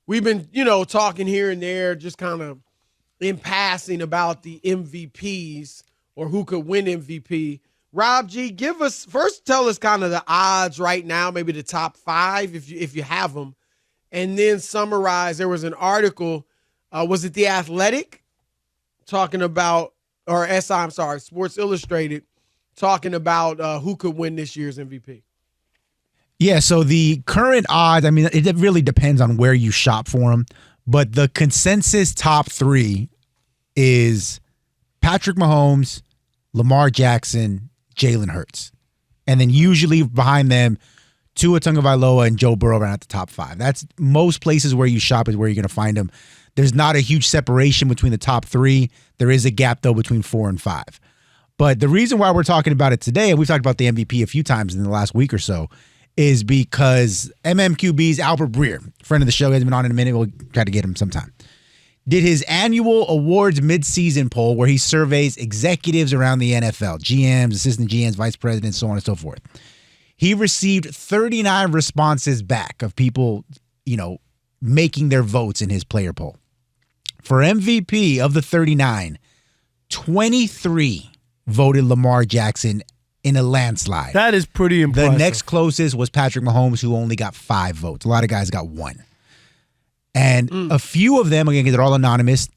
we've been, talking here and there, just kind of in passing about the MVPs or who could win MVP. Rob G, tell us kind of the odds right now, maybe the top 5 if you have them, and then summarize. There was an article, was it The Athletic, talking about, or SI, I'm sorry, Sports Illustrated, talking about who could win this year's MVP. Yeah, so the current odds, it really depends on where you shop for them, but the consensus top 3 is Patrick Mahomes, Lamar Jackson, Jalen Hurts. And then usually behind them, Tua Tagovailoa and Joe Burrow are at the top 5. That's most places where you shop is where you're going to find them. There's not a huge separation between the top 3. There is a gap, though, between 4 and 5. But the reason why we're talking about it today, and we've talked about the MVP a few times in the last week or so, is because MMQB's Albert Breer, friend of the show, hasn't been on in a minute. We'll try to get him sometime. Did his annual awards midseason poll where he surveys executives around the NFL, GMs, assistant GMs, vice presidents, so on and so forth. He received 39 responses back of people, making their votes in his player poll. For MVP of the 39, 23 voted Lamar Jackson in a landslide. That is pretty impressive. The next closest was Patrick Mahomes, who only got 5 votes. A lot of guys got 1. And a few of them, again, they're all anonymous,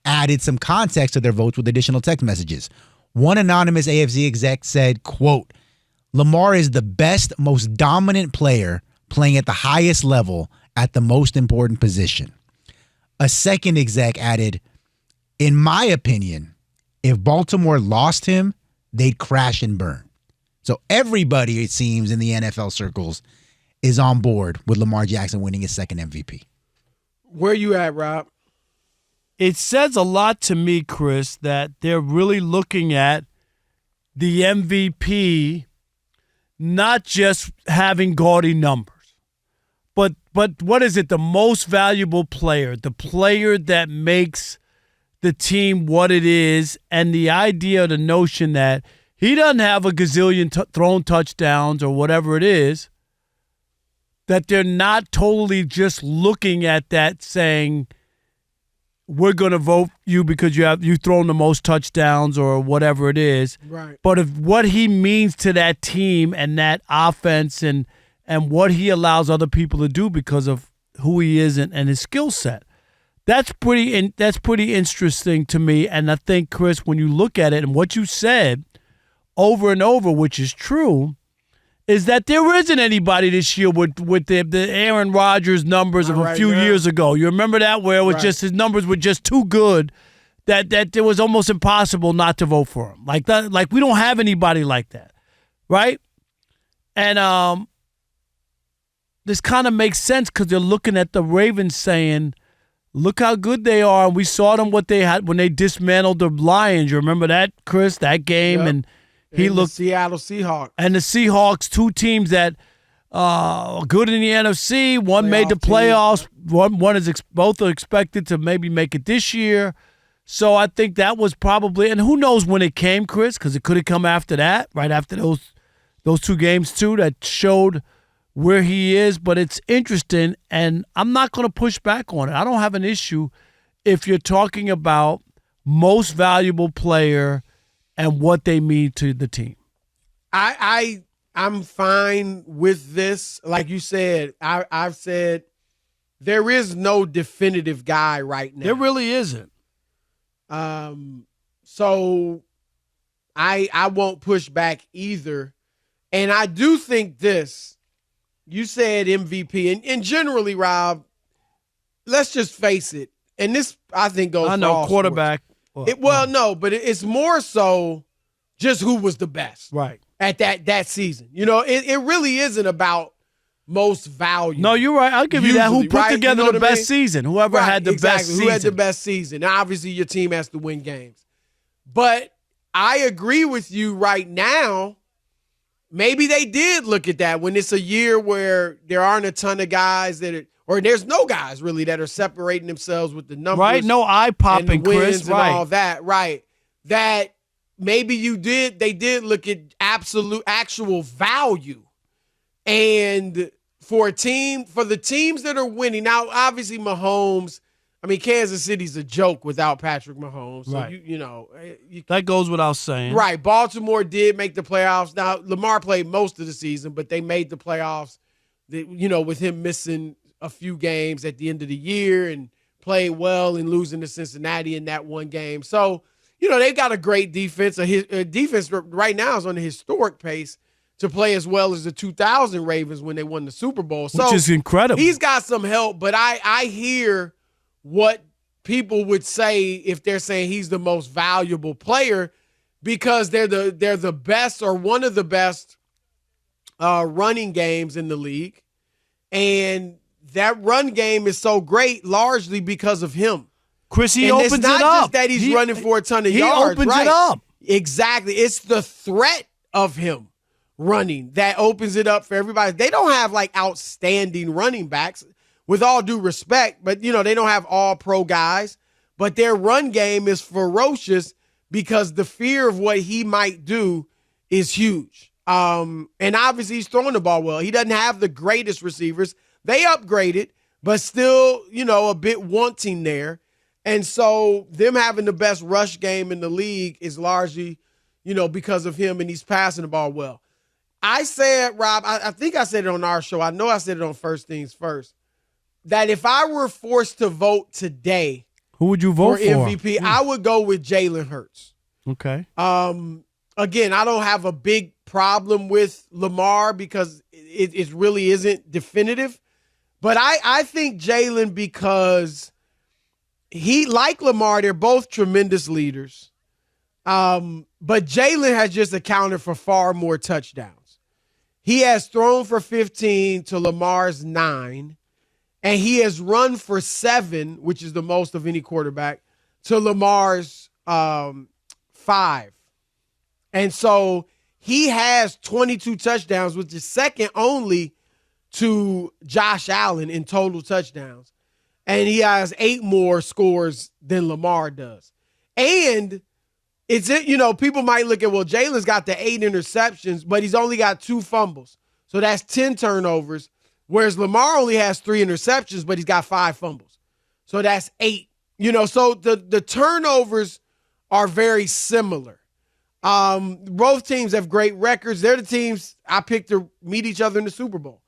added some context to their votes with additional text messages. One anonymous AFC exec said, quote, Lamar is the best, most dominant player playing at the highest level at the most important position. A second exec added, in my opinion, if Baltimore lost him, they'd crash and burn. So everybody, it seems, in the NFL circles is on board with Lamar Jackson winning his second MVP. Where you at, Rob? It says a lot to me, Chris, that they're really looking at the MVP not just having gaudy numbers, but what is it? The most valuable player, the player that makes the team what it is, and the idea, the notion that he doesn't have a gazillion thrown touchdowns or whatever it is, that they're not totally just looking at that saying, we're going to vote you because you've thrown the most touchdowns or whatever it is. Right. But if what he means to that team and that offense and what he allows other people to do because of who he is and his skill set. That's pretty interesting to me. And I think, Chris, when you look at it and what you said over and over, which is true, is that there isn't anybody this year with the Aaron Rodgers numbers of a few years ago. You remember that, where it was just his numbers were just too good that it was almost impossible not to vote for him. Like that, like we don't have anybody like that, right? And this kind of makes sense because they're looking at the Ravens saying, look how good they are. We saw them what they had when they dismantled the Lions. You remember that, Chris, that game? Yep. And he looked the Seattle Seahawks. And the Seahawks, 2 teams that are good in the NFC. One made the playoffs. One is both are expected to maybe make it this year. So I think that was probably, and who knows when it came, Chris, because it could have come after that, right after those 2 games too, that showed where he is. But it's interesting, and I'm not going to push back on it. I don't have an issue if you're talking about most valuable player and what they mean to the team. I'm fine with this. Like you said, I've said there is no definitive guy right now. There really isn't. So I won't push back either. And I do think this, you said MVP, and generally, Rob, let's just face it. And this, I think, goes for all quarterback. But it's more so just who was the best at that season. It really isn't about most value. No, you're right. I'll give you that. Who put together the best season? Whoever had the best season. Who had the best season. Now, obviously, your team has to win games. But I agree with you right now. Maybe they did look at that when it's a year where there aren't a ton of guys or there's no guys really that are separating themselves with the numbers. Right, no eye-popping, Chris. And all that, right. That maybe they did look at actual value. And for the teams that are winning. Now, obviously, Mahomes. I mean, Kansas City's a joke without Patrick Mahomes. So Right. That goes without saying. Right. Baltimore did make the playoffs. Now, Lamar played most of the season, but they made the playoffs, with him missing a few games at the end of the year and played well and losing to Cincinnati in that one game. So, they've got a great defense. A defense right now is on a historic pace to play as well as the 2000 Ravens when they won the Super Bowl. So Which is incredible. He's got some help, but I hear what people would say if they're saying he's the most valuable player because they're the best or one of the best running games in the league. And that run game is so great largely because of him. Chris, he and opens it's not it up. just that he's running for a ton of yards. He opens right? it up. Exactly. It's the threat of him running that opens it up for everybody. They don't have like outstanding running backs, with all due respect, but they don't have all pro guys, but their run game is ferocious because the fear of what he might do is huge. And obviously he's throwing the ball well. He doesn't have the greatest receivers. They upgraded, but still, a bit wanting there. And so them having the best rush game in the league is largely, because of him, and he's passing the ball well. I said, Rob, I think I said it on our show. I know I said it on First Things First, that if I were forced to vote today, who would you vote for MVP, I would go with Jalen Hurts. Okay. Again, I don't have a big problem with Lamar because it really isn't definitive. But I think Jalen, because he, like Lamar, they're both tremendous leaders. But Jalen has just accounted for far more touchdowns. He has thrown for 15 to Lamar's 9. And he has run for 7, which is the most of any quarterback, to Lamar's 5. And so he has 22 touchdowns, which is second only to Josh Allen in total touchdowns. And he has 8 more scores than Lamar does. And it's, people might look at, well, Jalen's got the 8 interceptions, but he's only got 2 fumbles. So that's 10 turnovers. Whereas Lamar only has 3 interceptions, but he's got 5 fumbles. So that's 8. So the turnovers are very similar. Both teams have great records. They're the teams I picked to meet each other in the Super Bowl.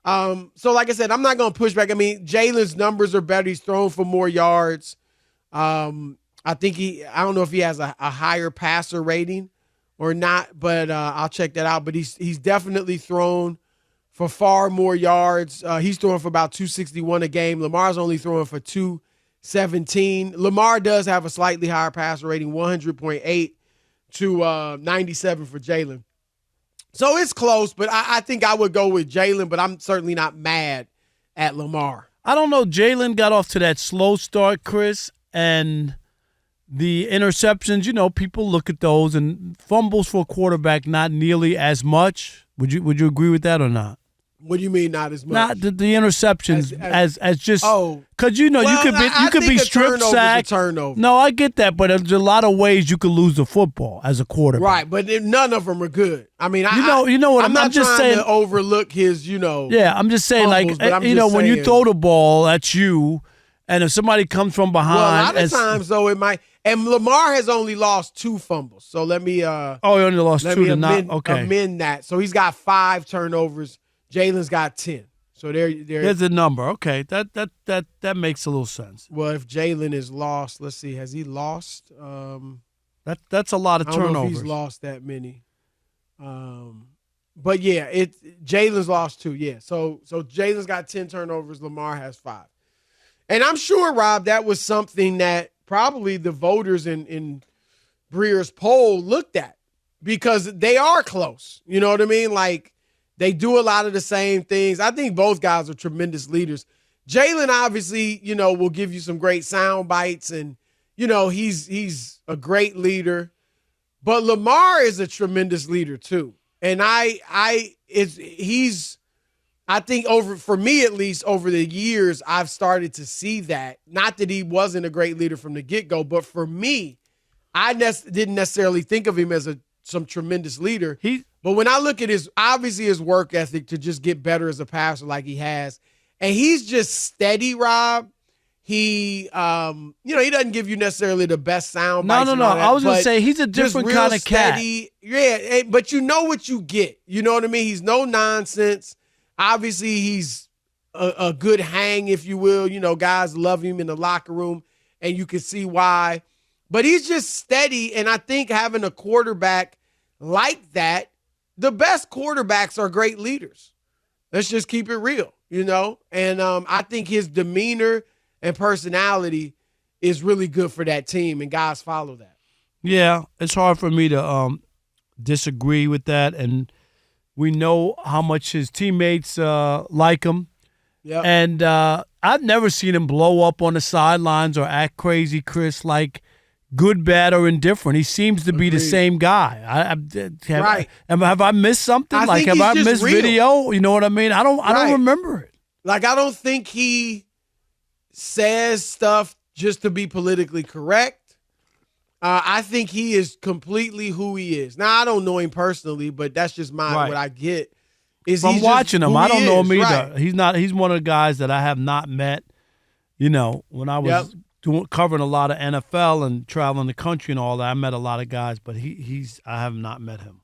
So like I said, I'm not going to push back. I mean, Jalen's numbers are better. He's thrown for more yards. I don't know if he has a higher passer rating or not, but I'll check that out. But he's definitely thrown for far more yards. He's throwing for about 261 a game. Lamar's only throwing for 217. Lamar does have a slightly higher passer rating, 100.8 to 97 for Jalen. So it's close, but I think I would go with Jalen, but I'm certainly not mad at Lamar. I don't know. Jalen got off to that slow start, Chris, and the interceptions, people look at those, and fumbles for a quarterback, not nearly as much. Would you agree with that or not? What do you mean not as much? Not the interceptions as just because you I could be think strip sacked. Turnover. No, I get that, but there's a lot of ways you could lose the football as a quarterback. Right, but none of them are good. I mean, I'm not just trying saying to overlook his, Yeah, I'm just saying, fumbles, but I'm just when you saying. throw the ball at you, and if somebody comes from behind, well, a lot of times though it might. And Lamar has only lost 2 fumbles, so let me. He only lost 2 to not. Okay, amend that. So he's got 5 turnovers. Jalen's got 10. So there's a number. Okay, that makes a little sense. Well, if Jalen is lost, let's see, has he lost? That's a lot of turnovers. I don't know if he's lost that many. But yeah, Jalen's lost 2. Yeah, so Jalen's got 10 turnovers. Lamar has 5. And I'm sure, Rob, that was something that probably the voters in Breer's poll looked at because they are close. You know what I mean? Like, they do a lot of the same things. I think both guys are tremendous leaders. Jalen, obviously, will give you some great sound bites, and, he's a great leader. But Lamar is a tremendous leader, too. And I think for me at least, over the years, I've started to see that. Not that he wasn't a great leader from the get-go, but for me, I didn't necessarily think of him as a some tremendous leader. He But when I look at his work ethic to just get better as a passer like he has, and he's just steady, Rob. He, he doesn't give you necessarily the best sound bites. No. I was going to say he's a different kind of cat. Yeah, but you know what you get. You know what I mean? He's no nonsense. Obviously, he's a good hang, if you will. You know, guys love him in the locker room, and you can see why. But he's just steady, and I think having a quarterback like that, the best quarterbacks are great leaders. Let's just keep it real, And I think his demeanor and personality is really good for that team, and guys follow that. Yeah, it's hard for me to disagree with that, and we know how much his teammates like him. Yeah, and I've never seen him blow up on the sidelines or act crazy, Chris, like good, bad, or indifferent. He seems to be the same guy. Have I missed something? Have I missed real. Video? You know what I mean? I don't remember it. I don't think he says stuff just to be politically correct. I think he is completely who he is. Now, I don't know him personally, but that's just what I get. From watching him, I don't know him either. Right. He's one of the guys that I have not met. When I was covering a lot of NFL and traveling the country and all that, I met a lot of guys, but I have not met him.